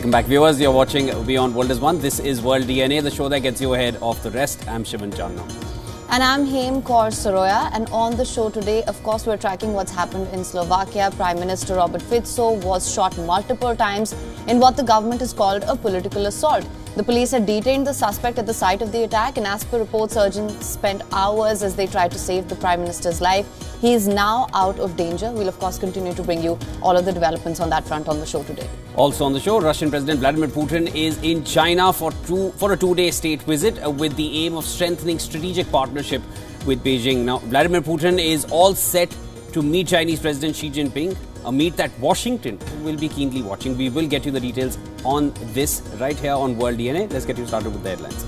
Welcome back, viewers. You're watching WION World is One. This is World DNA, the show that gets you ahead of the rest. I'm Shivan Channa. And I'm Hem Kaur Saroya. And on the show today, of course, we're tracking what's happened in Slovakia. Prime Minister Robert Fico was shot multiple times in what the government has called a political assault. The police had detained the suspect at the site of the attack, and as per reports, urgents spent hours as they tried to save the Prime Minister's life. He is now out of danger. We'll, of course, continue to bring you all of the developments on that front on the show today. Also on the show, Russian President Vladimir Putin is in China for a two-day state visit with the aim of strengthening strategic partnership with Beijing. Now, Vladimir Putin is all set to meet Chinese President Xi Jinping, a meet that Washington will be keenly watching. We will get you the details on this right here on World DNA. Let's get you started with the headlines.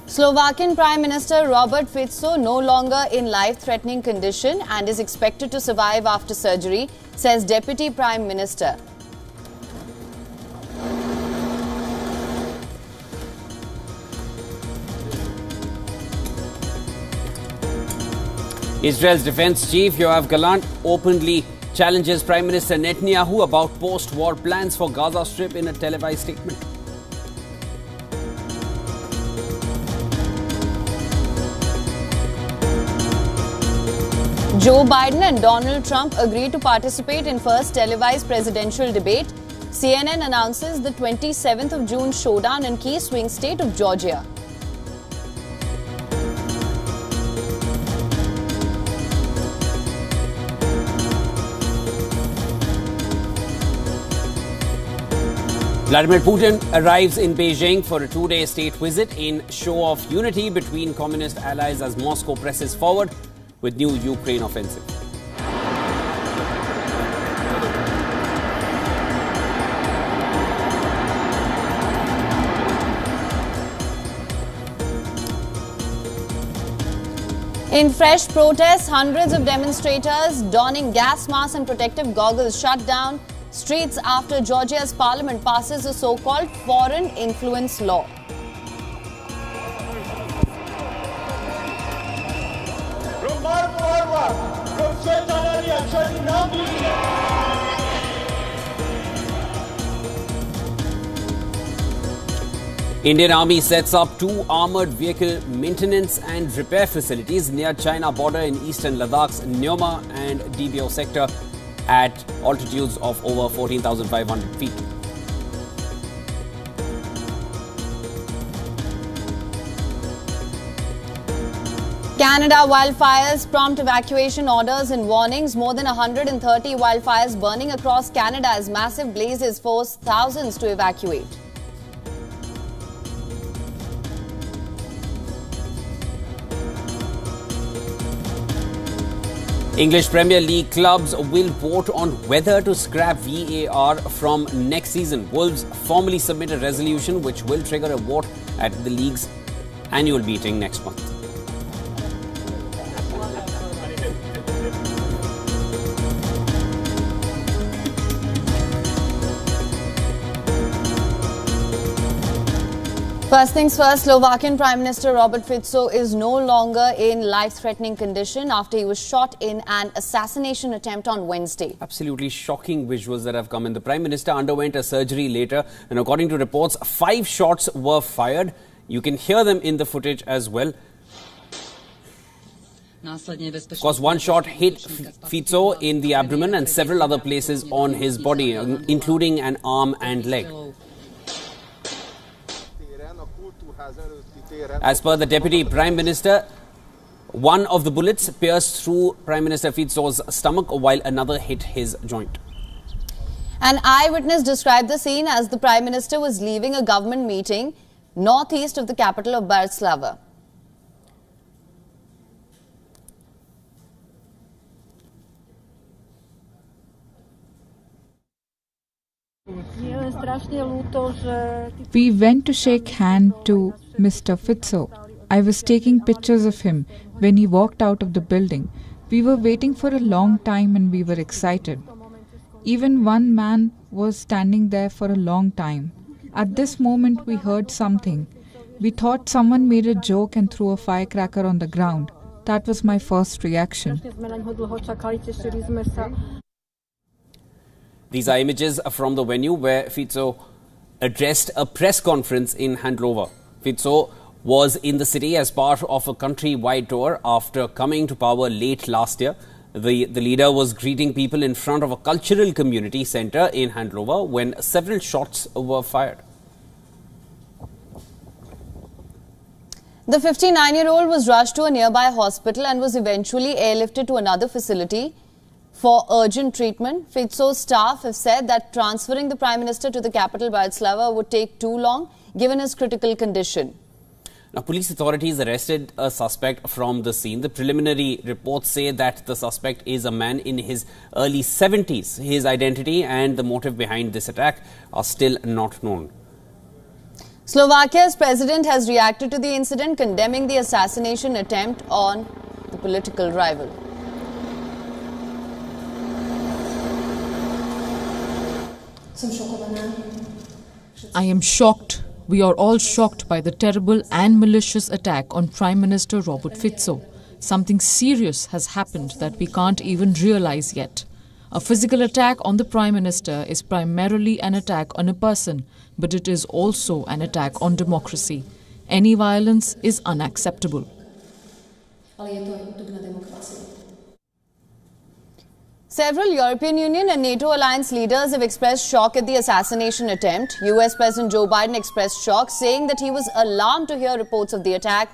Slovakian Prime Minister Robert Fico no longer in life-threatening condition and is expected to survive after surgery, says Deputy Prime Minister. Israel's defense chief Yoav Gallant openly challenges Prime Minister Netanyahu about post-war plans for Gaza Strip in a televised statement. Joe Biden and Donald Trump agree to participate in first televised presidential debate. CNN announces the 27th of June showdown in key swing state of Georgia. Vladimir Putin arrives in Beijing for a two-day state visit in show of unity between communist allies as Moscow presses forward with new Ukraine offensive. In fresh protests, hundreds of demonstrators donning gas masks and protective goggles shut down streets after Georgia's parliament passes a so-called foreign influence law. Indian Army sets up two armoured vehicle maintenance and repair facilities near China border in eastern Ladakh's Nyoma and Dibyo sector at altitudes of over 14,500 feet. Canada wildfires prompt evacuation orders and warnings. More than 130 wildfires burning across Canada as massive blazes force thousands to evacuate. English Premier League clubs will vote on whether to scrap VAR from next season. Wolves formally submit a resolution which will trigger a vote at the league's annual meeting next month. First things first, Slovakian Prime Minister Robert Fico is no longer in life-threatening condition after he was shot in an assassination attempt on Wednesday. Absolutely shocking visuals that have come in. The Prime Minister underwent a surgery later, and according to reports, 5 shots were fired. You can hear them in the footage as well. Of course, one shot hit Fico in the abdomen and several other places on his body, including an arm and leg. As per the Deputy Prime Minister, one of the bullets pierced through Prime Minister Fico's stomach while another hit his joint. An eyewitness described the scene as the Prime Minister was leaving a government meeting northeast of the capital of Bratislava. We went to shake hand to Mr. Fico. I was taking pictures of him when he walked out of the building. We were waiting for a long time and we were excited. Even one man was standing there for a long time. At this moment we heard something. We thought someone made a joke and threw a firecracker on the ground. That was my first reaction. These are images from the venue where Fico addressed a press conference in Hanover. Fico was in the city as part of a country-wide tour after coming to power late last year. The leader was greeting people in front of a cultural community centre in Hanover when several shots were fired. The 59-year-old was rushed to a nearby hospital and was eventually airlifted to another facility for urgent treatment. Fico's staff have said that transferring the Prime Minister to the capital Bratislava would take too long given his critical condition. Now, police authorities arrested a suspect from the scene. The preliminary reports say that the suspect is a man in his early 70s. His identity and the motive behind this attack are still not known. Slovakia's president has reacted to the incident, condemning the assassination attempt on the political rival. I am shocked. We are all shocked by the terrible and malicious attack on Prime Minister Robert Fico. Something serious has happened that we can't even realize yet. A physical attack on the Prime Minister is primarily an attack on a person, but it is also an attack on democracy. Any violence is unacceptable. Several European Union and NATO alliance leaders have expressed shock at the assassination attempt. US President Joe Biden expressed shock, saying that he was alarmed to hear reports of the attack.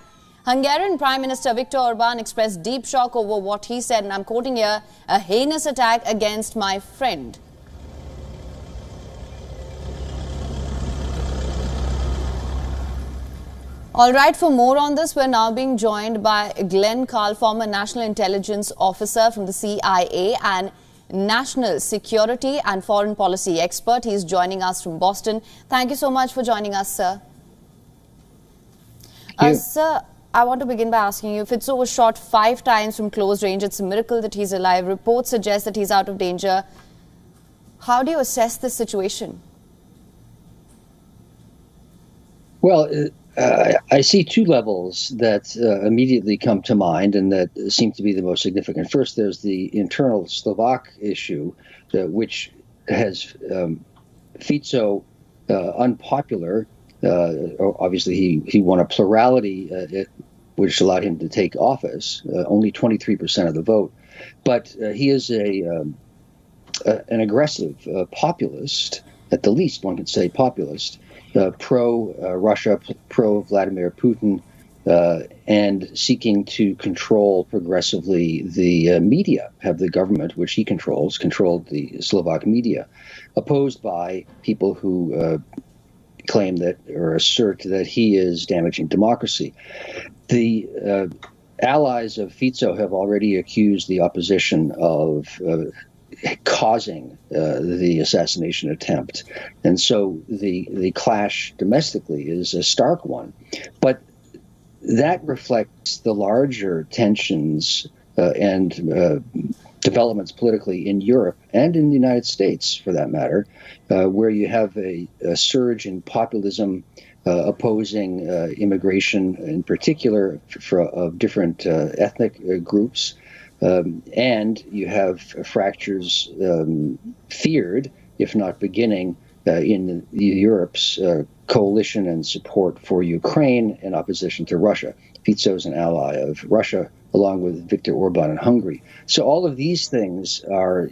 Hungarian Prime Minister Viktor Orban expressed deep shock over what he said, and I'm quoting here, "a heinous attack against my friend." All right, for more on this, we're now being joined by Glenn Carl, former National Intelligence Officer from the CIA and National Security and Foreign Policy expert. He's joining us from Boston. Thank you so much for joining us, sir. Sir, I want to begin by asking you, Fico was shot 5 times from close range. It's a miracle that he's alive. Reports suggest that he's out of danger. How do you assess this situation? Well, I see two levels that immediately come to mind and that seem to be the most significant. First, there's the internal Slovak issue, which has Fico unpopular. Obviously, he won a plurality, which allowed him to take office, only 23% of the vote. But he is an aggressive populist, at the least one could say populist, pro-Russia, pro-Vladimir Putin, and seeking to control progressively the media, have the government, which he controlled the Slovak media, opposed by people who claim that or assert that he is damaging democracy. The allies of Fico have already accused the opposition of causing the assassination attempt. And so the clash domestically is a stark one. But that reflects the larger tensions and developments politically in Europe and in the United States, for that matter, where you have a surge in populism opposing immigration, in particular of different ethnic groups. And you have fractures feared, if not beginning, in Europe's coalition and support for Ukraine in opposition to Russia. Fico is an ally of Russia, along with Viktor Orban in Hungary. So all of these things are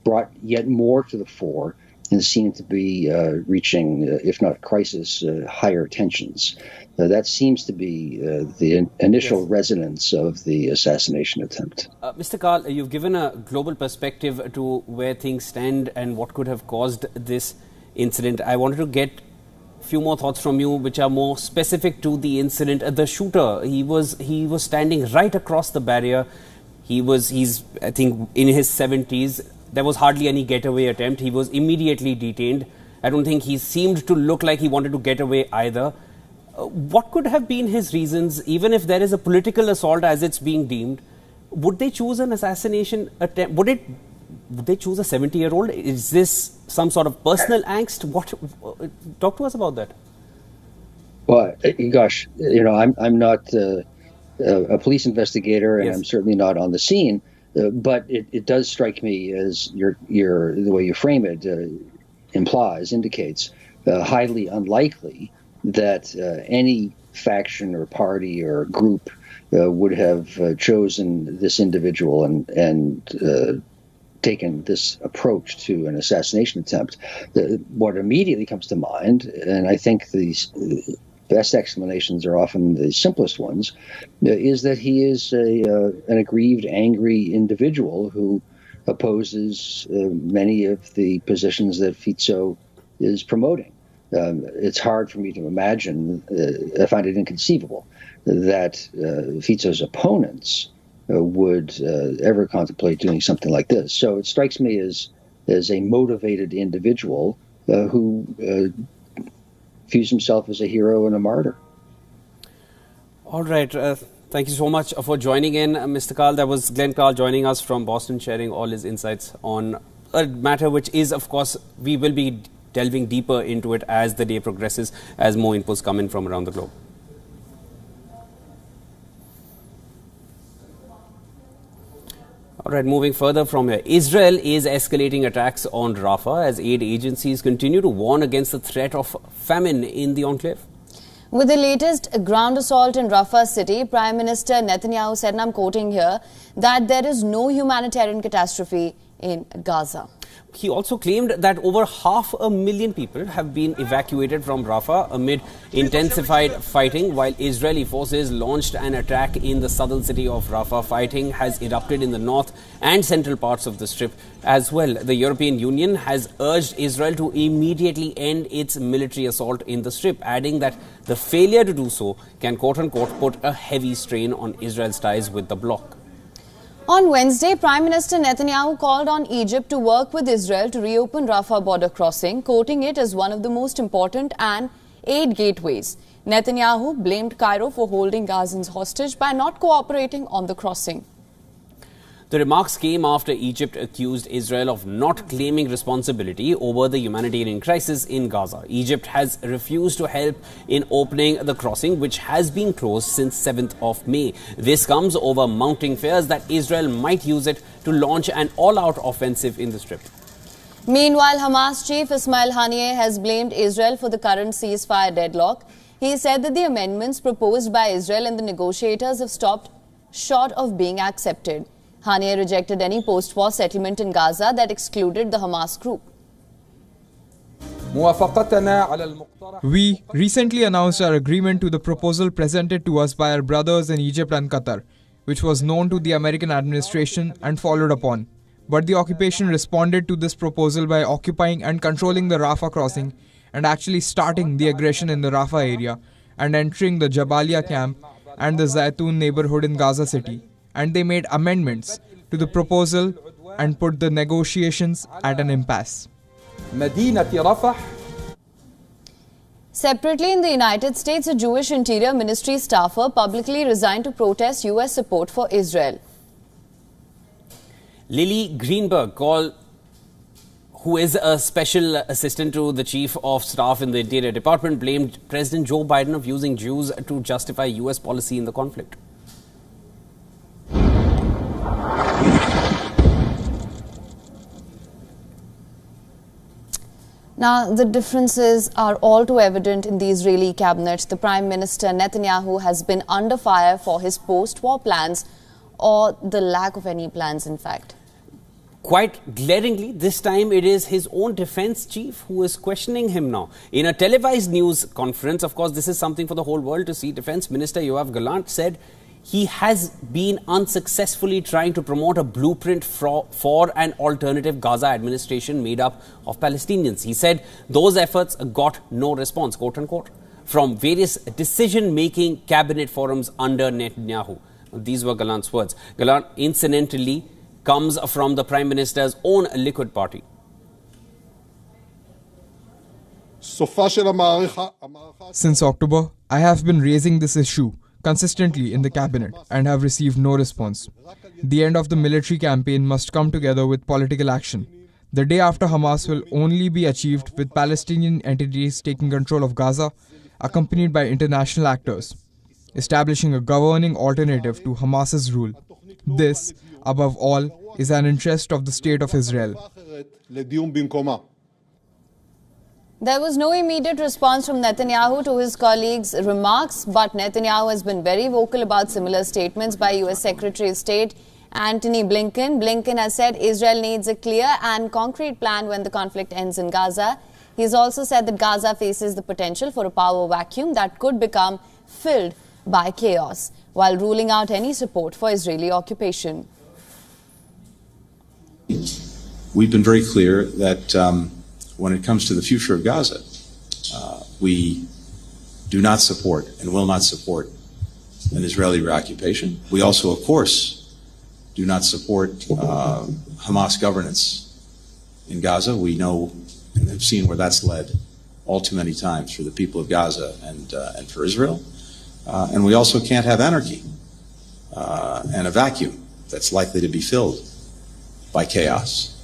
brought yet more to the fore and seem to be reaching, if not crisis, higher tensions. That seems to be the initial resonance of the assassination attempt. Mr. Carl, you've given a global perspective to where things stand and what could have caused this incident. I wanted to get a few more thoughts from you, which are more specific to the incident. The shooter, he was standing right across the barrier. He's I think in his 70s. There was hardly any getaway attempt. He was immediately detained. I don't think he seemed to look like he wanted to get away either. What could have been his reasons, even if there is a political assault as it's being deemed? Would they choose an assassination attempt? Would they choose a 70-year-old? Is this some sort of personal angst? Talk to us about that. Well, gosh, I'm not a police investigator, and I'm certainly not on the scene. But it does strike me as the way you frame it indicates highly unlikely that any faction or party or group would have chosen this individual and taken this approach to an assassination attempt. What immediately comes to mind, and I think these best explanations are often the simplest ones, is that he is an aggrieved, angry individual who opposes many of the positions that Fico is promoting. It's hard for me to imagine, I find it inconceivable, that Fico's opponents would ever contemplate doing something like this. So it strikes me as a motivated individual who views himself as a hero and a martyr. All right. Thank you so much for joining in, Mr. Karl. That was Glenn Karl joining us from Boston, sharing all his insights on a matter which is, of course, we will be delving deeper into it as the day progresses, as more inputs come in from around the globe. All right, moving further from here, Israel is escalating attacks on Rafah as aid agencies continue to warn against the threat of famine in the enclave. With the latest ground assault in Rafah city, Prime Minister Netanyahu said, and I'm quoting here, that there is no humanitarian catastrophe in Gaza. He also claimed that over 500,000 people have been evacuated from Rafah amid intensified fighting, while Israeli forces launched an attack in the southern city of Rafah. Fighting has erupted in the north and central parts of the strip as well. The European Union has urged Israel to immediately end its military assault in the strip, adding that the failure to do so can quote-unquote put a heavy strain on Israel's ties with the bloc. On Wednesday, Prime Minister Netanyahu called on Egypt to work with Israel to reopen Rafah border crossing, quoting it as one of the most important and aid gateways. Netanyahu blamed Cairo for holding Gazans hostage by not cooperating on the crossing. The remarks came after Egypt accused Israel of not claiming responsibility over the humanitarian crisis in Gaza. Egypt has refused to help in opening the crossing, which has been closed since 7th of May. This comes over mounting fears that Israel might use it to launch an all-out offensive in the strip. Meanwhile, Hamas chief Ismail Haniyeh has blamed Israel for the current ceasefire deadlock. He said that the amendments proposed by Israel and the negotiators have stopped short of being accepted. Haniyeh rejected any post-war settlement in Gaza that excluded the Hamas group. We recently announced our agreement to the proposal presented to us by our brothers in Egypt and Qatar, which was known to the American administration and followed upon. But the occupation responded to this proposal by occupying and controlling the Rafah crossing and actually starting the aggression in the Rafah area and entering the Jabalia camp and the Zaytun neighborhood in Gaza City. And they made amendments to the proposal and put the negotiations at an impasse. Separately, in the United States, a Jewish Interior Ministry staffer publicly resigned to protest U.S. support for Israel. Lily Greenberg, who is a special assistant to the chief of staff in the Interior Department, blamed President Joe Biden of using Jews to justify U.S. policy in the conflict. Now, the differences are all too evident in the Israeli cabinet. The Prime Minister Netanyahu has been under fire for his post-war plans, or the lack of any plans, in fact. Quite glaringly, this time it is his own defense chief who is questioning him now. In a televised news conference, of course, this is something for the whole world to see, Defense Minister Yoav Gallant said he has been unsuccessfully trying to promote a blueprint for an alternative Gaza administration made up of Palestinians. He said those efforts got no response, quote unquote, from various decision-making cabinet forums under Netanyahu. These were Gallant's words. Gallant, incidentally, comes from the Prime Minister's own Likud party. Since October, I have been raising this issue consistently in the cabinet and have received no response. The end of the military campaign must come together with political action. The day after Hamas will only be achieved with Palestinian entities taking control of Gaza accompanied by international actors, establishing a governing alternative to Hamas's rule. This, above all, is an interest of the State of Israel. There was no immediate response from Netanyahu to his colleagues' remarks, but Netanyahu has been very vocal about similar statements by US Secretary of State Antony Blinken. Blinken has said Israel needs a clear and concrete plan when the conflict ends in Gaza. He has also said that Gaza faces the potential for a power vacuum that could become filled by chaos, while ruling out any support for Israeli occupation. We've been very clear that when it comes to the future of Gaza, we do not support and will not support an Israeli reoccupation. We also, of course, do not support Hamas governance in Gaza. We know and have seen where that's led all too many times for the people of Gaza and for Israel. And we also can't have anarchy and a vacuum that's likely to be filled by chaos.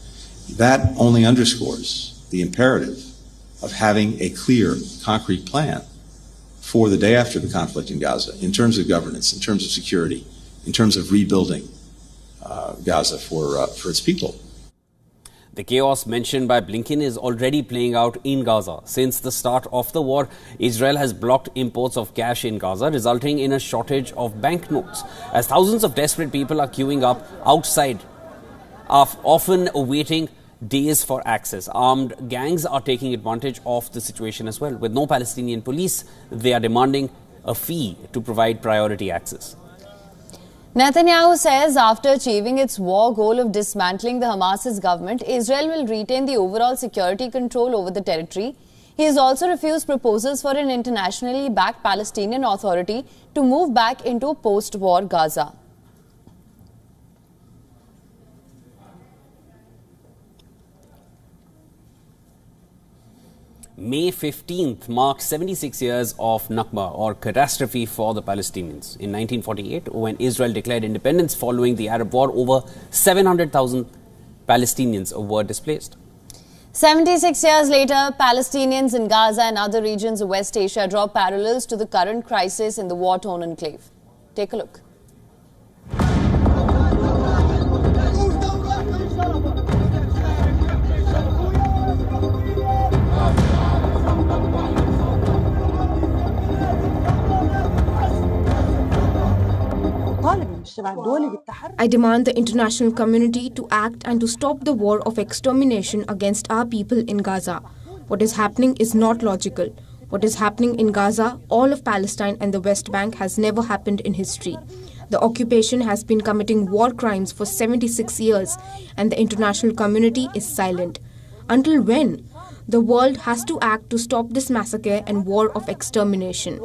That only underscores the imperative of having a clear, concrete plan for the day after the conflict in Gaza, in terms of governance, in terms of security, in terms of rebuilding Gaza for its people. The chaos mentioned by Blinken is already playing out in Gaza. Since the start of the war, Israel has blocked imports of cash in Gaza, resulting in a shortage of banknotes. As thousands of desperate people are queuing up outside, often awaiting days for access. Armed gangs are taking advantage of the situation as well. With no Palestinian police, they are demanding a fee to provide priority access. Netanyahu says after achieving its war goal of dismantling the Hamas's government, Israel will retain the overall security control over the territory. He has also refused proposals for an internationally backed Palestinian Authority to move back into post-war Gaza. May 15th marked 76 years of Nakba, or catastrophe, for the Palestinians. In 1948, when Israel declared independence following the Arab War, over 700,000 Palestinians were displaced. 76 years later, Palestinians in Gaza and other regions of West Asia draw parallels to the current crisis in the war-torn enclave. Take a look. I demand the international community to act and to stop the war of extermination against our people in Gaza. What is happening is not logical. What is happening in Gaza, all of Palestine and the West Bank has never happened in history. The occupation has been committing war crimes for 76 years and the international community is silent. Until when? The world has to act to stop this massacre and war of extermination.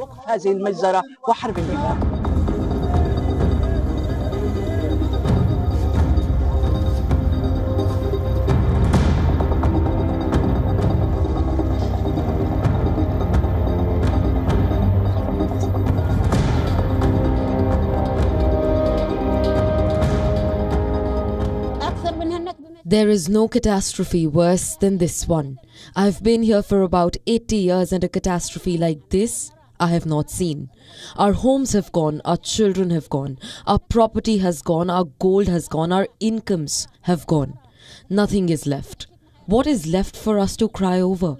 There is no catastrophe worse than this one. I've been here for about 80 years and a catastrophe like this I have not seen. Our homes have gone, our children have gone, our property has gone, our gold has gone, our incomes have gone. Nothing is left. What is left for us to cry over?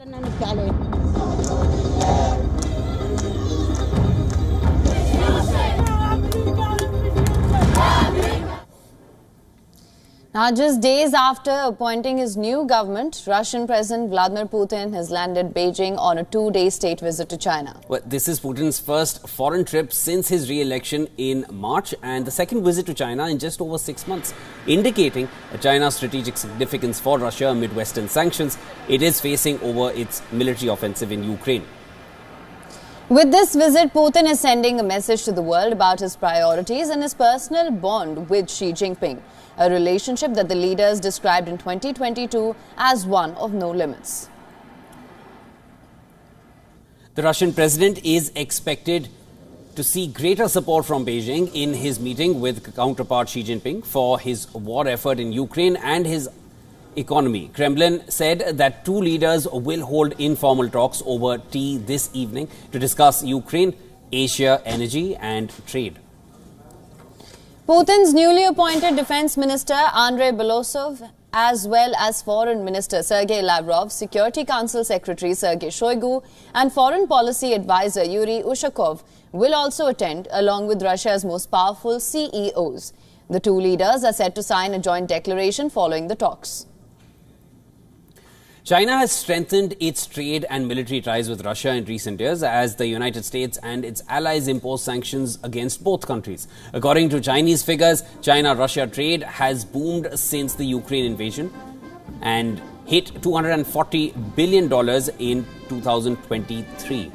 Now, just days after appointing his new government, Russian President Vladimir Putin has landed Beijing on a two-day state visit to China. Well, this is Putin's first foreign trip since his re-election in March and the second visit to China in just over 6 months, indicating China's strategic significance for Russia amid Western sanctions it is facing over its military offensive in Ukraine. With this visit, Putin is sending a message to the world about his priorities and his personal bond with Xi Jinping, a relationship that the leaders described in 2022 as one of no limits. The Russian president is expected to see greater support from Beijing in his meeting with counterpart Xi Jinping for his war effort in Ukraine and his economy. Kremlin said that two leaders will hold informal talks over tea this evening to discuss Ukraine, Asia, energy and trade. Putin's newly appointed Defense Minister Andrei Belosov, as well as Foreign Minister Sergei Lavrov, Security Council Secretary Sergei Shoigu and Foreign Policy Advisor Yuri Ushakov will also attend, along with Russia's most powerful CEOs. The two leaders are set to sign a joint declaration following the talks. China has strengthened its trade and military ties with Russia in recent years as the United States and its allies impose sanctions against both countries. According to Chinese figures, China-Russia trade has boomed since the Ukraine invasion and hit $240 billion in 2023.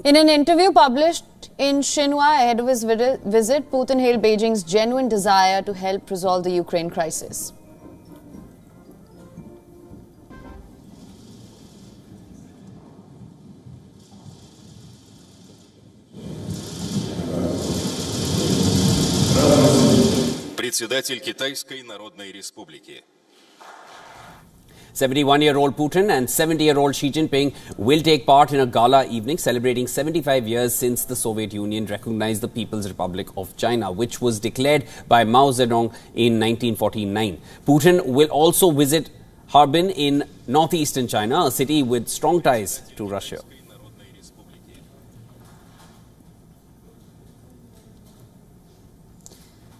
In an interview published in Xinhua ahead of his visit, Putin hailed Beijing's genuine desire to help resolve the Ukraine crisis. Председатель Китайской Народной Республики. 71-year-old Putin and 70-year-old Xi Jinping will take part in a gala evening celebrating 75 years since the Soviet Union recognized the People's Republic of China, which was declared by Mao Zedong in 1949. Putin will also visit Harbin in northeastern China, a city with strong ties to Russia.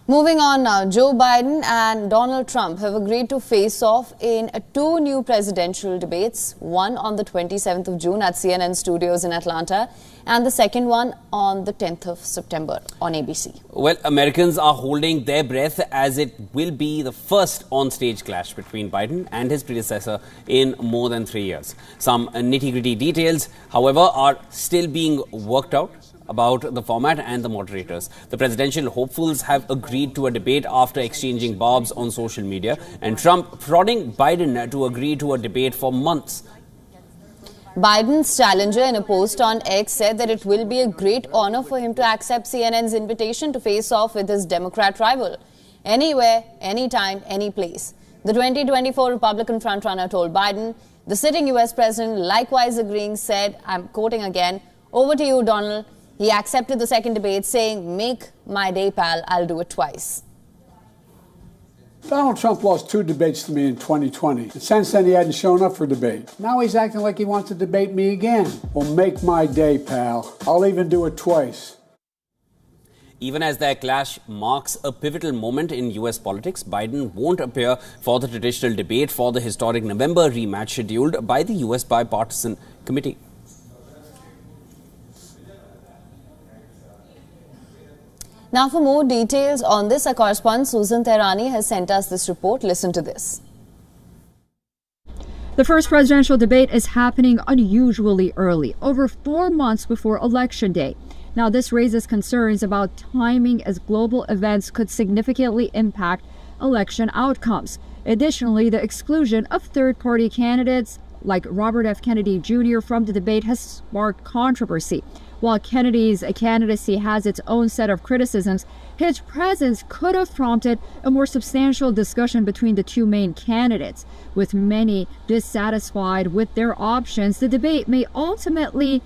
Moving on now, Joe Biden and Donald Trump have agreed to face off in two new presidential debates, one on the 27th of June at CNN studios in Atlanta and the second one on the 10th of September on ABC. Well, Americans are holding their breath as it will be the first on-stage clash between Biden and his predecessor in more than 3 years. Some nitty-gritty details, however, are still being worked out about the format and the moderators. The presidential hopefuls have agreed to a debate after exchanging barbs on social media, and Trump prodding Biden to agree to a debate for months. Biden's challenger in a post on X said that it will be a great honor for him to accept CNN's invitation to face off with his Democrat rival. Anywhere, anytime, any place. The 2024 Republican frontrunner told Biden. The sitting US president likewise agreeing said, I'm quoting again, "Over to you, Donald." He accepted the second debate, saying, "Make my day, pal. I'll do it twice." Donald Trump lost 2 debates to me in 2020. And since then, he hadn't shown up for debate. Now he's acting like he wants to debate me again. Well, make my day, pal. I'll even do it twice. Even as their clash marks a pivotal moment in US politics, Biden won't appear for the traditional debate for the historic November rematch scheduled by the US Bipartisan Committee. Now for more details on this, our correspondent Susan Tehrani has sent us this report. Listen to this. The first presidential debate is happening unusually early, over 4 months before Election Day. Now this raises concerns about timing as global events could significantly impact election outcomes. Additionally, the exclusion of third-party candidates like Robert F. Kennedy Jr. from the debate has sparked controversy. While Kennedy's candidacy has its own set of criticisms, his presence could have prompted a more substantial discussion between the two main candidates. With many dissatisfied with their options, the debate may ultimately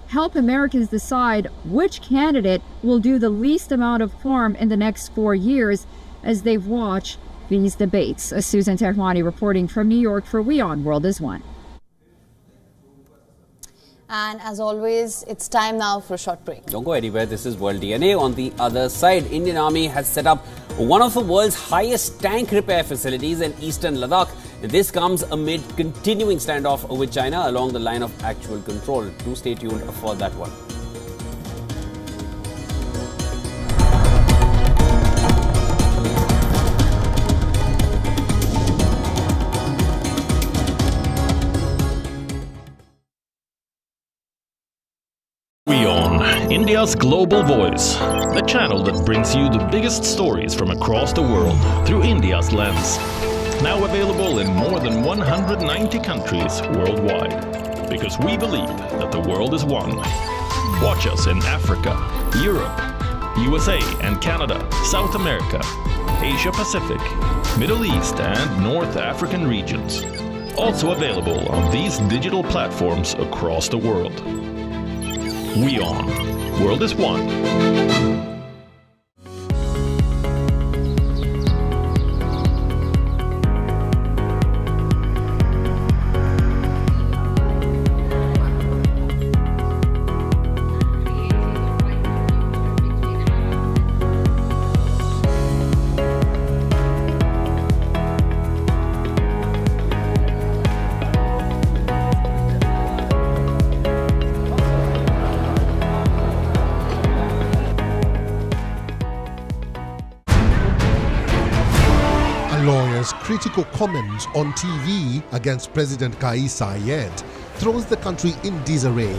help Americans decide which candidate will do the least amount of harm in the next 4 years as they watch these debates. Susan Tehrani reporting from New York for WION World is One. And as always, it's time now for a short break. Don't go anywhere. This is World DNA. On the other side, Indian Army has set up one of the world's highest tank repair facilities in eastern Ladakh. This comes amid continuing standoff with China along the line of actual control. Do stay tuned for that one. WION, India's global voice, the channel that brings you the biggest stories from across the world through India's lens. Now available in more than 190 countries worldwide, because we believe that the world is one. Watch us in Africa, Europe, USA and Canada, South America, Asia Pacific, Middle East and North African regions. Also available on these digital platforms across the world. WION. World is one. Lawyers' critical comments on TV against President Kais Saied throws the country in disarray,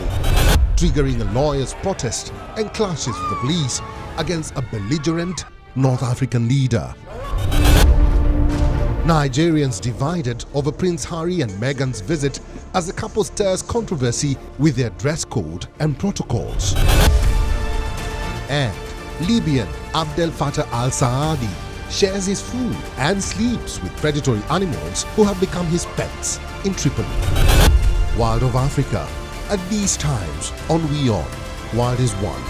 triggering a lawyers' protest and clashes with the police against a belligerent North African leader. Nigerians divided over Prince Harry and Meghan's visit as the couple stirs controversy with their dress code and protocols. And Libyan Abdel Fattah al-Saadi shares his food and sleeps with predatory animals who have become his pets in Tripoli. World of Africa, at these times on WION, World is One.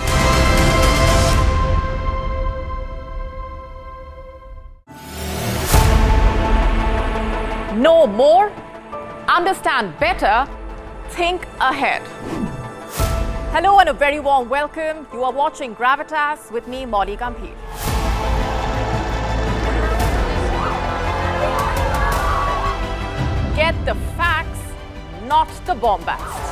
Know more, understand better, think ahead. Hello and a very warm welcome. You are watching Gravitas with me, Molly Gambhir. Get the facts, not the bombast.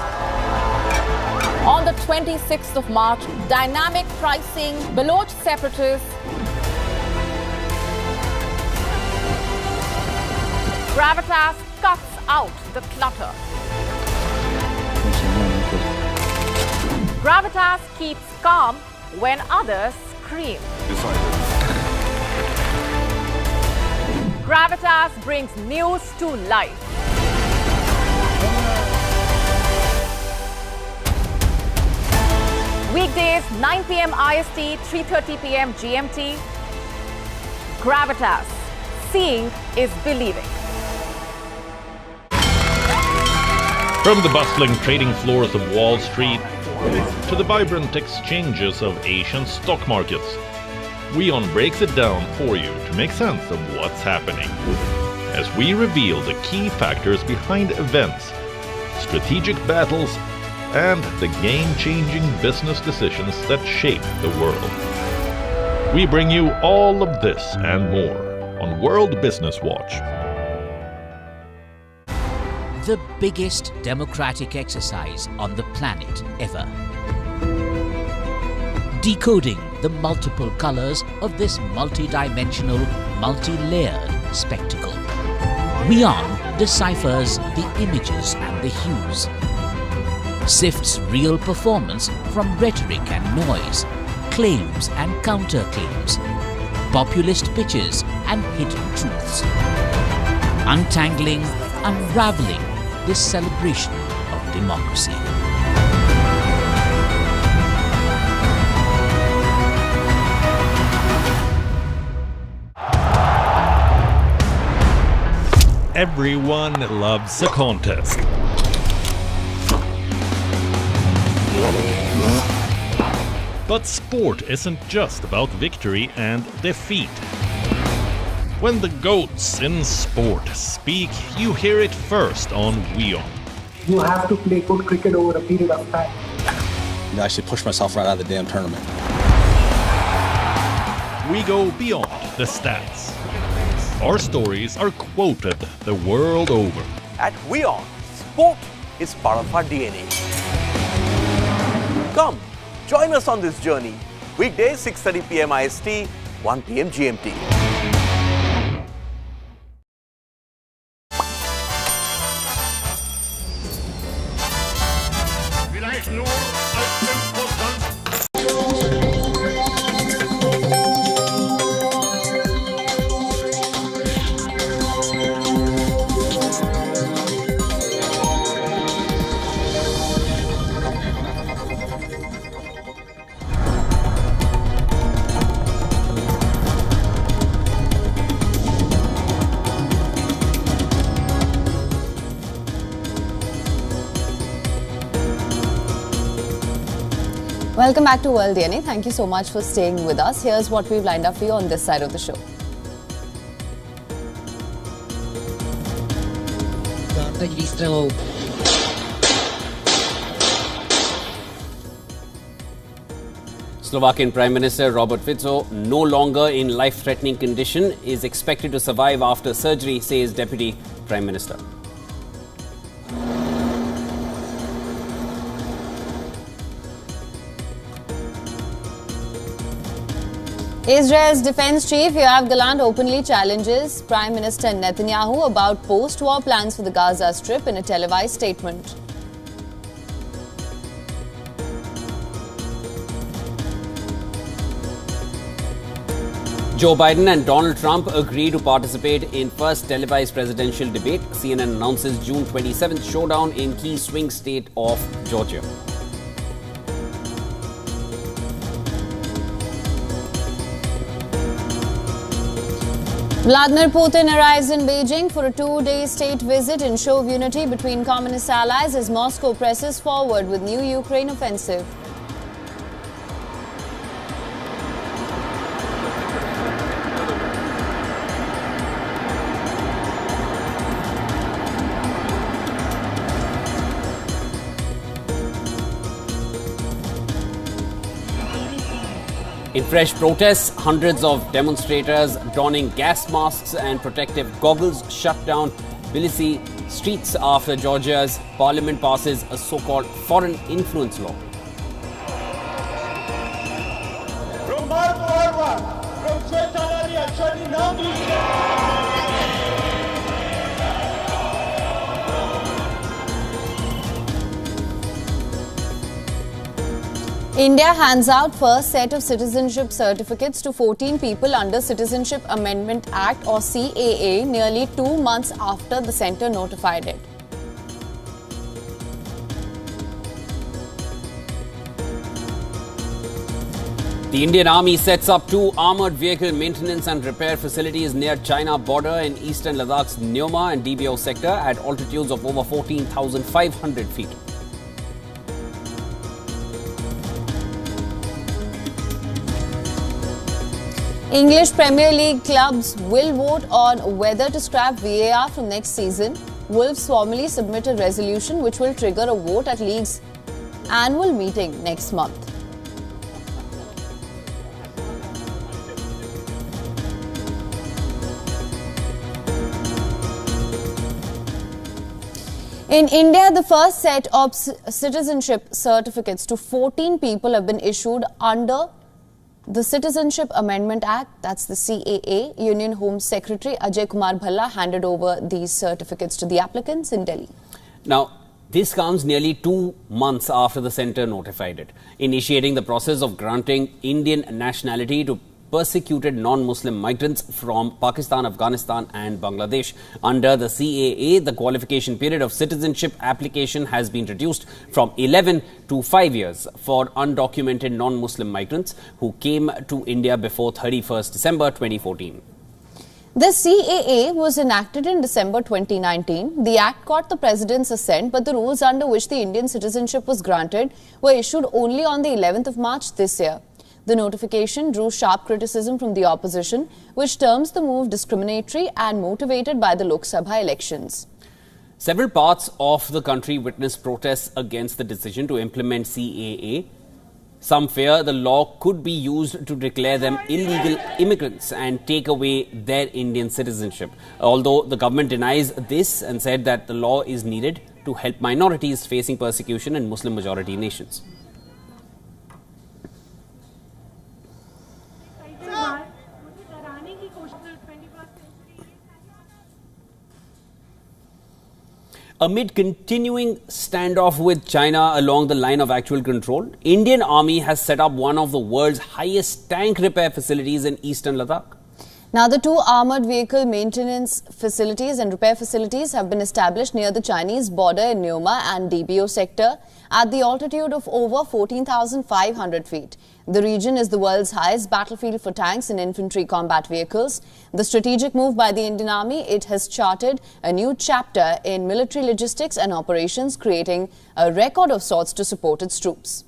On the 26th of March, dynamic pricing, Baloch separatists, Gravitas cuts out the clutter. Gravitas keeps calm when others scream. Gravitas brings news to life. Weekdays, 9 p.m. IST, 3:30 p.m. GMT. Gravitas. Seeing is believing. From the bustling trading floors of Wall Street to the vibrant exchanges of Asian stock markets, WION breaks it down for you to make sense of what's happening, as we reveal the key factors behind events, strategic battles, and the game-changing business decisions that shape the world. We bring you all of this and more on World Business Watch. The biggest democratic exercise on the planet ever. Decoding the multiple colors of this multi-dimensional, multi-layered spectacle. WION deciphers the images and the hues. Sifts real performance from rhetoric and noise, claims and counterclaims, populist pitches and hidden truths. Untangling, unraveling this celebration of democracy. Everyone loves a contest. But sport isn't just about victory and defeat. When the GOATs in sport speak, you hear it first on WION. You have to play good cricket over a period of time. I actually pushed myself right out of the damn tournament. We go beyond the stats. Our stories are quoted the world over. At WION, sport is part of our DNA. Come, join us on this journey. Weekdays 6:30 p.m. IST, 1 p.m. GMT. Welcome back to World DNA. Thank you so much for staying with us. Here's what we've lined up for you on this side of the show. Slovakian Prime Minister Robert Fico, no longer in life-threatening condition, is expected to survive after surgery, says Deputy Prime Minister. Israel's defense chief Yoav Gallant openly challenges Prime Minister Netanyahu about post-war plans for the Gaza Strip in a televised statement. Joe Biden and Donald Trump agree to participate in first televised presidential debate. CNN announces June 27th showdown in key swing state of Georgia. Vladimir Putin arrives in Beijing for a two-day state visit in show of unity between communist allies as Moscow presses forward with new Ukraine offensive. In fresh protests, hundreds of demonstrators donning gas masks and protective goggles shut down Tbilisi streets after Georgia's parliament passes a so-called foreign influence law. India hands out first set of citizenship certificates to 14 people under Citizenship Amendment Act or CAA nearly 2 months after the centre notified it. The Indian Army sets up 2 armoured vehicle maintenance and repair facilities near China border in eastern Ladakh's Neoma and DBO sector at altitudes of over 14,500 feet. English Premier League clubs will vote on whether to scrap VAR from next season. Wolves formally submit a resolution which will trigger a vote at league's annual meeting next month. In India, the first set of citizenship certificates to 14 people have been issued under the Citizenship Amendment Act, that's the CAA. Union Home Secretary Ajay Kumar Bhalla handed over these certificates to the applicants in Delhi. Now, this comes nearly 2 months after the centre notified it, initiating the process of granting Indian nationality to persecuted non-Muslim migrants from Pakistan, Afghanistan and Bangladesh. Under the CAA, the qualification period of citizenship application has been reduced from 11 to 5 years for undocumented non-Muslim migrants who came to India before 31st December 2014. The CAA was enacted in December 2019. The act got the President's assent, but the rules under which the Indian citizenship was granted were issued only on the 11th of March this year. The notification drew sharp criticism from the opposition, which terms the move discriminatory and motivated by the Lok Sabha elections. Several parts of the country witnessed protests against the decision to implement CAA. Some fear the law could be used to declare them illegal immigrants and take away their Indian citizenship. Although the government denies this and said that the law is needed to help minorities facing persecution in Muslim-majority nations. Amid continuing standoff with China along the line of actual control, Indian Army has set up one of the world's highest tank repair facilities in eastern Ladakh. Now, the 2 armoured vehicle maintenance facilities and repair facilities have been established near the Chinese border in Neoma and DBO sector at the altitude of over 14,500 feet. The region is the world's highest battlefield for tanks and infantry combat vehicles. The strategic move by the Indian Army, it has charted a new chapter in military logistics and operations, creating a record of sorts to support its troops.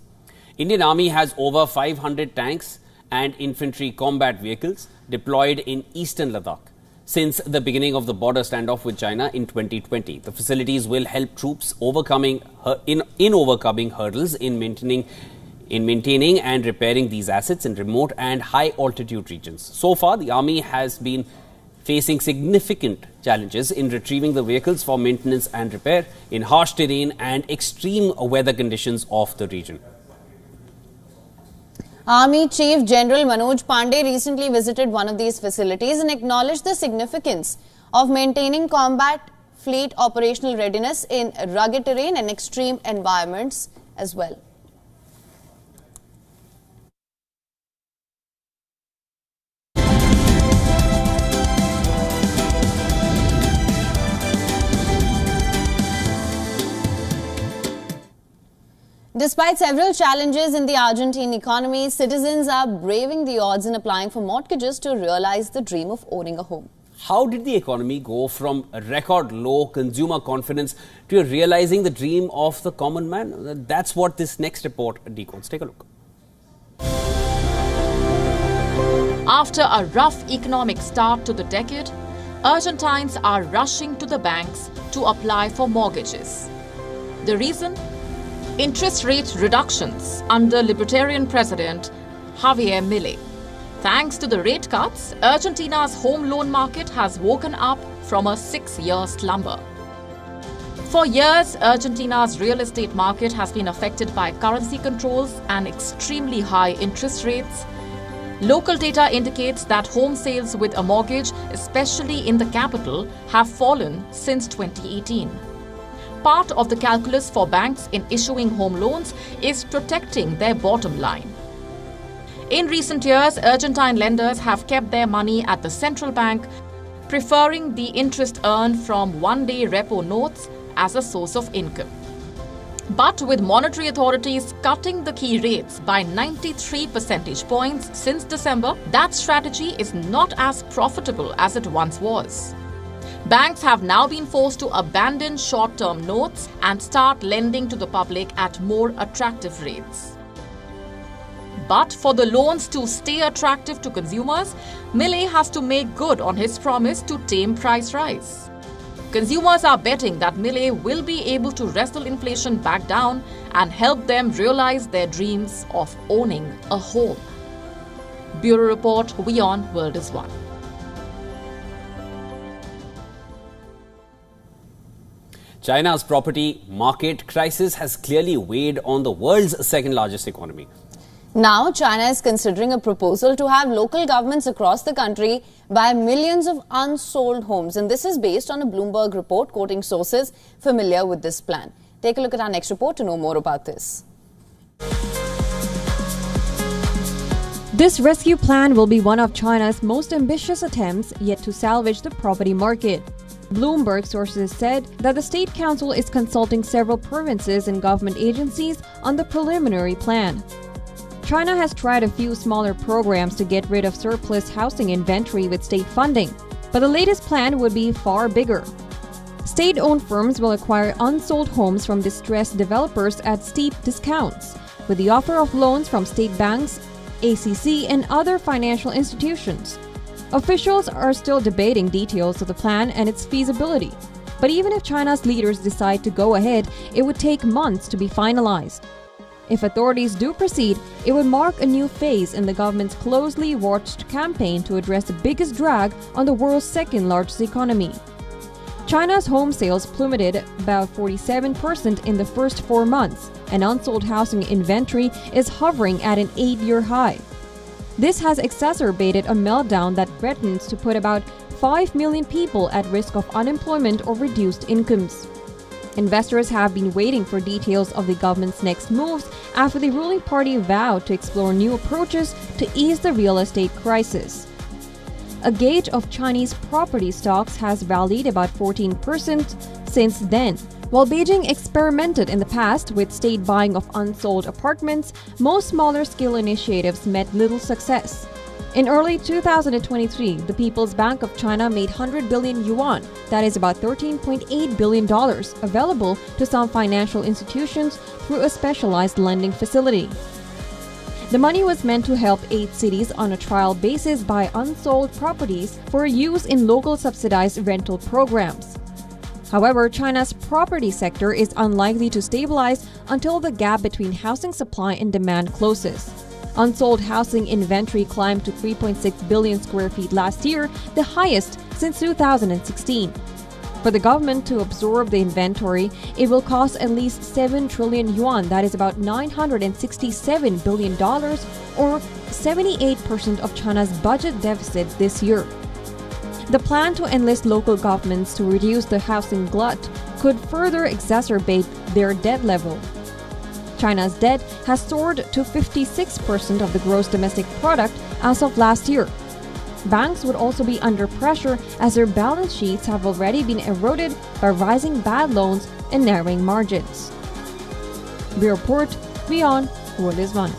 Indian Army has over 500 tanks and infantry combat vehicles deployed in eastern Ladakh since the beginning of the border standoff with China in 2020. The facilities will help troops overcoming hurdles in maintaining and repairing these assets in remote and high altitude regions. So far, the Army has been facing significant challenges in retrieving the vehicles for maintenance and repair in harsh terrain and extreme weather conditions of the region. Army Chief General Manoj Pandey recently visited one of these facilities and acknowledged the significance of maintaining combat fleet operational readiness in rugged terrain and extreme environments as well. Despite several challenges in the Argentine economy, citizens are braving the odds in applying for mortgages to realize the dream of owning a home. How did the economy go from a record low consumer confidence to realizing the dream of the common man? That's what this next report decodes. Take a look. After a rough economic start to the decade, Argentines are rushing to the banks to apply for mortgages. The reason? Interest rate reductions under Libertarian President Javier Milei. Thanks to the rate cuts, Argentina's home loan market has woken up from a 6-year slumber. For years, Argentina's real estate market has been affected by currency controls and extremely high interest rates. Local data indicates that home sales with a mortgage, especially in the capital, have fallen since 2018. Part of the calculus for banks in issuing home loans is protecting their bottom line. In recent years, Argentine lenders have kept their money at the central bank, preferring the interest earned from one-day repo notes as a source of income. But with monetary authorities cutting the key rates by 93 percentage points since December, that strategy is not as profitable as it once was. Banks have now been forced to abandon short-term notes and start lending to the public at more attractive rates. But for the loans to stay attractive to consumers, Milei has to make good on his promise to tame price rise. Consumers are betting that Milei will be able to wrestle inflation back down and help them realize their dreams of owning a home. Bureau Report, WION World is One. China's property market crisis has clearly weighed on the world's second largest economy. Now, China is considering a proposal to have local governments across the country buy millions of unsold homes. And this is based on a Bloomberg report quoting sources familiar with this plan. Take a look at our next report to know more about this. This rescue plan will be one of China's most ambitious attempts yet to salvage the property market. Bloomberg sources said that the State Council is consulting several provinces and government agencies on the preliminary plan. China has tried a few smaller programs to get rid of surplus housing inventory with state funding, but the latest plan would be far bigger. State-owned firms will acquire unsold homes from distressed developers at steep discounts, with the offer of loans from state banks, ACC, and other financial institutions. Officials are still debating details of the plan and its feasibility. But even if China's leaders decide to go ahead, it would take months to be finalized. If authorities do proceed, it would mark a new phase in the government's closely watched campaign to address the biggest drag on the world's second largest economy. China's home sales plummeted about 47% in the first 4 months, and unsold housing inventory is hovering at an 8-year high. This has exacerbated a meltdown that threatens to put about 5 million people at risk of unemployment or reduced incomes. Investors have been waiting for details of the government's next moves after the ruling party vowed to explore new approaches to ease the real estate crisis. A gauge of Chinese property stocks has rallied about 14% since then. While Beijing experimented in the past with state buying of unsold apartments, most smaller-scale initiatives met little success. In early 2023, the People's Bank of China made 100 billion yuan, that is about $13.8 billion, available to some financial institutions through a specialized lending facility. The money was meant to help 8 cities on a trial basis buy unsold properties for use in local subsidized rental programs. However, China's property sector is unlikely to stabilize until the gap between housing supply and demand closes. Unsold housing inventory climbed to 3.6 billion square feet last year, the highest since 2016. For the government to absorb the inventory, it will cost at least 7 trillion yuan, that is about $967 billion, or 78% of China's budget deficit this year. The plan to enlist local governments to reduce the housing glut could further exacerbate their debt level. China's debt has soared to 56% of the gross domestic product as of last year. Banks would also be under pressure as their balance sheets have already been eroded by rising bad loans and narrowing margins. We report, WION World is One.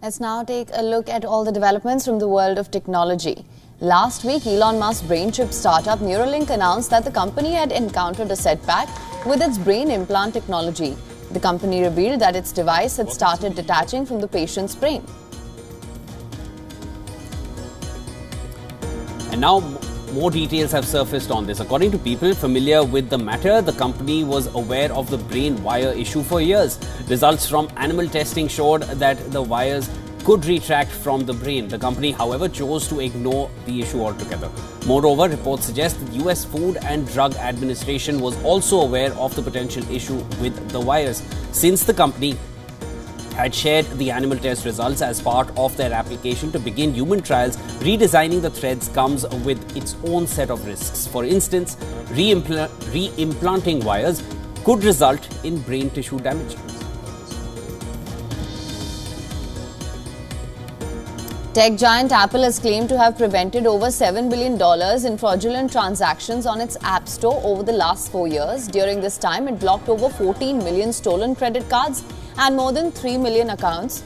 Let's now take a look at all the developments from the world of technology. Last week, Elon Musk's brain chip startup Neuralink announced that the company had encountered a setback with its brain implant technology. The company revealed that its device had started detaching from the patient's brain. And now more details have surfaced on this. According to people familiar with the matter, the company was aware of the brain wire issue for years. Results from animal testing showed that the wires could retract from the brain. The company, however, chose to ignore the issue altogether. Moreover, reports suggest the US Food and Drug Administration was also aware of the potential issue with the wires, since the company had shared the animal test results as part of their application to begin human trials. Redesigning the threads comes with its own set of risks. For instance, re-implanting wires could result in brain tissue damage. Tech giant Apple has claimed to have prevented over $7 billion in fraudulent transactions on its App Store over the last 4 years. During this time, it blocked over 14 million stolen credit cards and more than 3 million accounts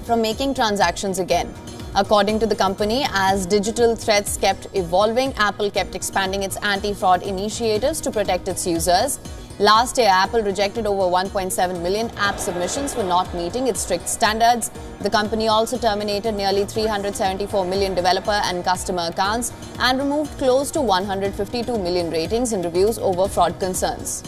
from making transactions again. According to the company, as digital threats kept evolving, Apple kept expanding its anti-fraud initiatives to protect its users. Last year, Apple rejected over 1.7 million app submissions for not meeting its strict standards. The company also terminated nearly 374 million developer and customer accounts and removed close to 152 million ratings and reviews over fraud concerns.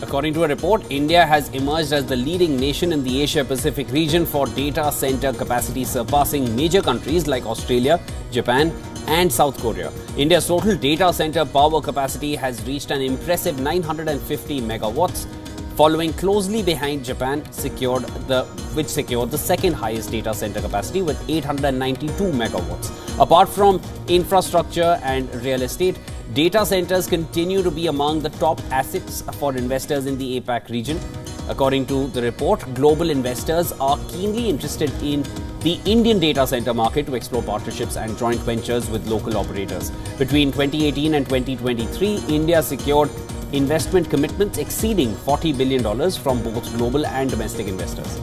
According to a report, India has emerged as the leading nation in the Asia-Pacific region for data center capacity, surpassing major countries like Australia, Japan, and South Korea. India's total data center power capacity has reached an impressive 950 megawatts, following closely behind Japan, which secured the second highest data center capacity with 892 megawatts. Apart from infrastructure and real estate, data centers continue to be among the top assets for investors in the APAC region. According to the report, global investors are keenly interested in the Indian data center market to explore partnerships and joint ventures with local operators. Between 2018 and 2023, India secured investment commitments exceeding $40 billion from both global and domestic investors.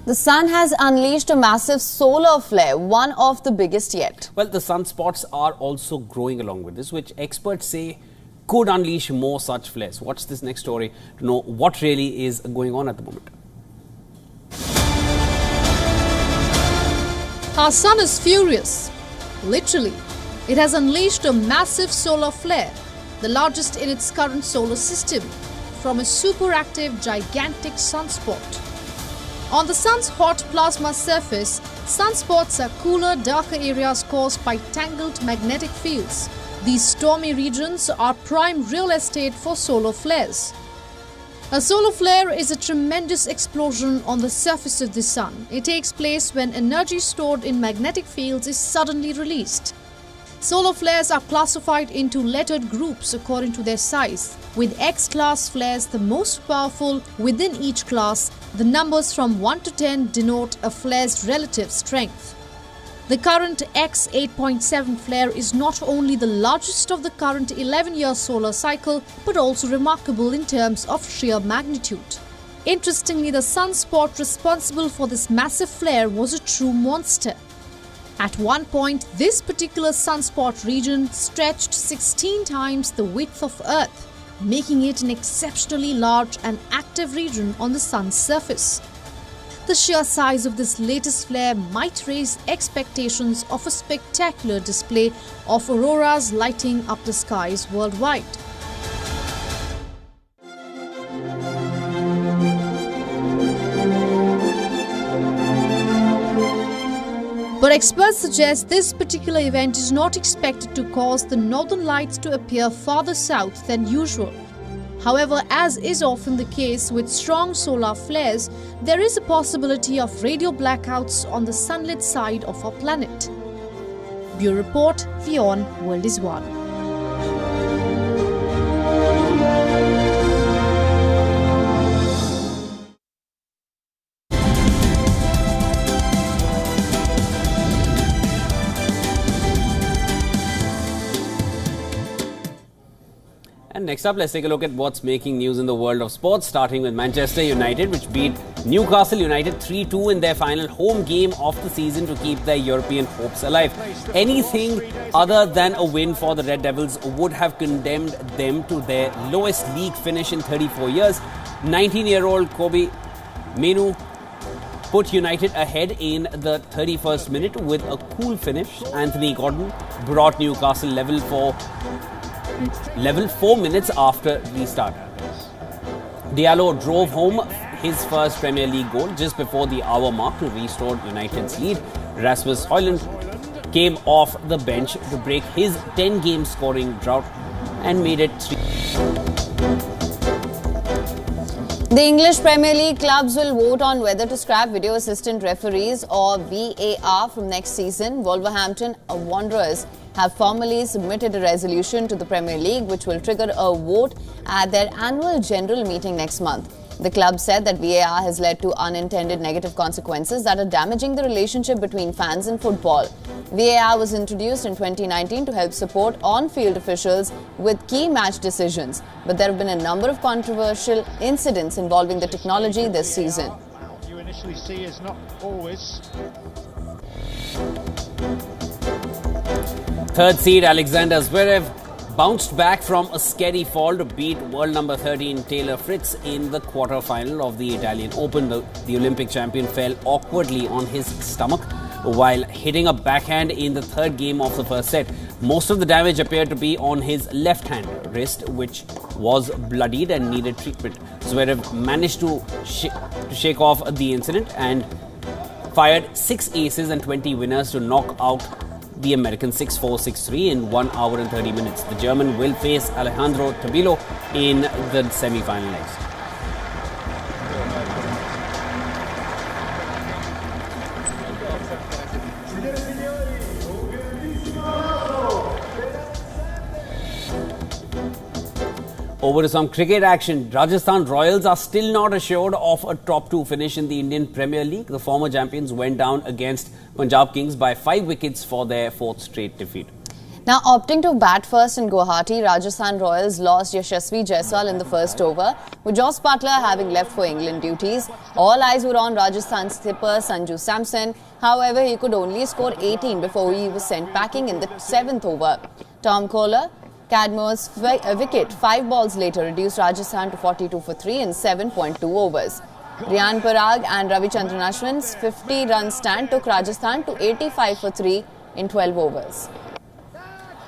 The sun has unleashed a massive solar flare, one of the biggest yet. Well, the sunspots are also growing along with this, which experts say could unleash more such flares. Watch this next story to know what really is going on at the moment. Our sun is furious. Literally, it has unleashed a massive solar flare, the largest in its current solar system, from a superactive gigantic sunspot. On the sun's hot plasma surface, sunspots are cooler, darker areas caused by tangled magnetic fields. These stormy regions are prime real estate for solar flares. A solar flare is a tremendous explosion on the surface of the sun. It takes place when energy stored in magnetic fields is suddenly released. Solar flares are classified into lettered groups according to their size, with X-class flares the most powerful within each class. The numbers from 1 to 10 denote a flare's relative strength. The current X 8.7 flare is not only the largest of the current 11-year solar cycle, but also remarkable in terms of sheer magnitude. Interestingly, the sunspot responsible for this massive flare was a true monster. At one point, this particular sunspot region stretched 16 times the width of Earth, making it an exceptionally large and active region on the sun's surface. The sheer size of this latest flare might raise expectations of a spectacular display of auroras lighting up the skies worldwide. But experts suggest this particular event is not expected to cause the northern lights to appear farther south than usual. However, as is often the case with strong solar flares, there is a possibility of radio blackouts on the sunlit side of our planet. Bureau Report, WION World is One. And next up, let's take a look at what's making news in the world of sports, starting with Manchester United, which beat Newcastle United 3-2 in their final home game of the season to keep their European hopes alive. Anything other than a win for the Red Devils would have condemned them to their lowest league finish in 34 years. 19-year-old Kobe Mainoo put United ahead in the 31st minute with a cool finish. Anthony Gordon brought Newcastle level 4 minutes after restart. Diallo drove home his first Premier League goal just before the hour mark to restore United's lead. Rasmus Højlund came off the bench to break his 10-game scoring drought and made it 3. The English Premier League clubs will vote on whether to scrap video assistant referees or VAR from next season. Wolverhampton Wanderers have formally submitted a resolution to the Premier League, which will trigger a vote at their annual general meeting next month. The club said that VAR has led to unintended negative consequences that are damaging the relationship between fans and football. VAR was introduced in 2019 to help support on-field officials with key match decisions, but there have been a number of controversial incidents involving the technology this season. You initially see is not always. Third seed Alexander Zverev bounced back from a scary fall to beat world number 13 Taylor Fritz in the quarter-final of the Italian Open. The Olympic champion fell awkwardly on his stomach while hitting a backhand in the third game of the first set. Most of the damage appeared to be on his left-hand wrist, which was bloodied and needed treatment. Zverev managed to shake off the incident and fired 6 aces and 20 winners to knock out the American 6-4, 6-3 in 1 hour and 30 minutes. The German will face Alejandro Tabilo in the semi-final next. Over to some cricket action. Rajasthan Royals are still not assured of a top 2 finish in the Indian Premier League. The former champions went down against Punjab Kings by 5 wickets for their 4th straight defeat. Now, opting to bat first in Guwahati, Rajasthan Royals lost Yashasvi Jaiswal in the first over, with Jos Buttler having left for England duties. All eyes were on Rajasthan's skipper Sanju Samson. However, he could only score 18 before he was sent packing in the 7th over. Tom Kohler, Cadmore's wicket 5 balls later reduced Rajasthan to 42 for 3 in 7.2 overs. Riyan Parag and Ravichandran Ashwin's 50-run stand took Rajasthan to 85 for 3 in 12 overs.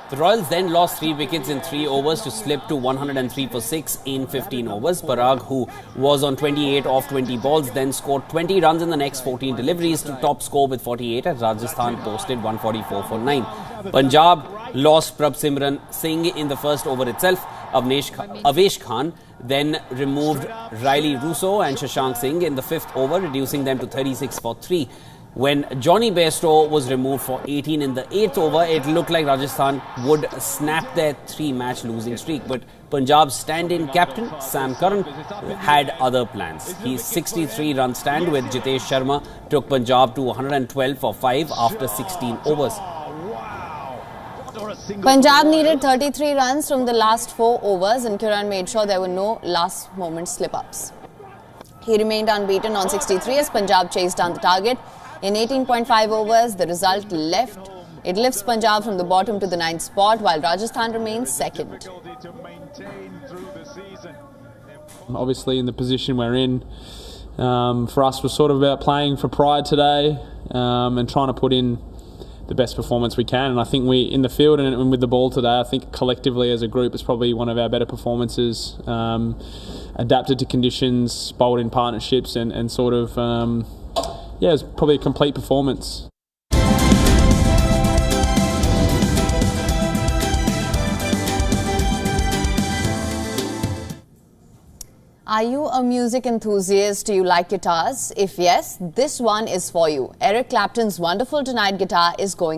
The Royals then lost 3 wickets in 3 overs to slip to 103 for 6 in 15 overs. Parag, who was on 28 off 20 balls, then scored 20 runs in the next 14 deliveries to top score with 48 as Rajasthan posted 144 for 9. Punjab lost Prabhsimran Singh in the first over itself. Avesh Khan then removed Riley Russo and Shashank Singh in the 5th over, reducing them to 36 for 3. When Johnny Bairstow was removed for 18 in the 8th over, it looked like Rajasthan would snap their 3-match losing streak. But Punjab's stand-in captain, Sam Curran, had other plans. His 63-run stand with Jitesh Sharma took Punjab to 112 for 5 after 16 overs. Punjab needed 33 runs from the last 4 overs and Curran made sure there were no last-moment slip-ups. He remained unbeaten on 63 as Punjab chased down the target. In 18.5 overs, the result lifts Punjab from the bottom to the 9th spot, while Rajasthan remains second. Obviously, in the position we're in, for us, was sort of about playing for pride today and trying to put in the best performance we can. And I think we, in the field and with the ball today, I think collectively as a group, it's probably one of our better performances. Adapted to conditions, bowled in partnerships, and sort of. Yeah, it's probably a complete performance. Are you a music enthusiast? Do you like guitars? If yes, this one is for you. Eric Clapton's Wonderful Tonight guitar is going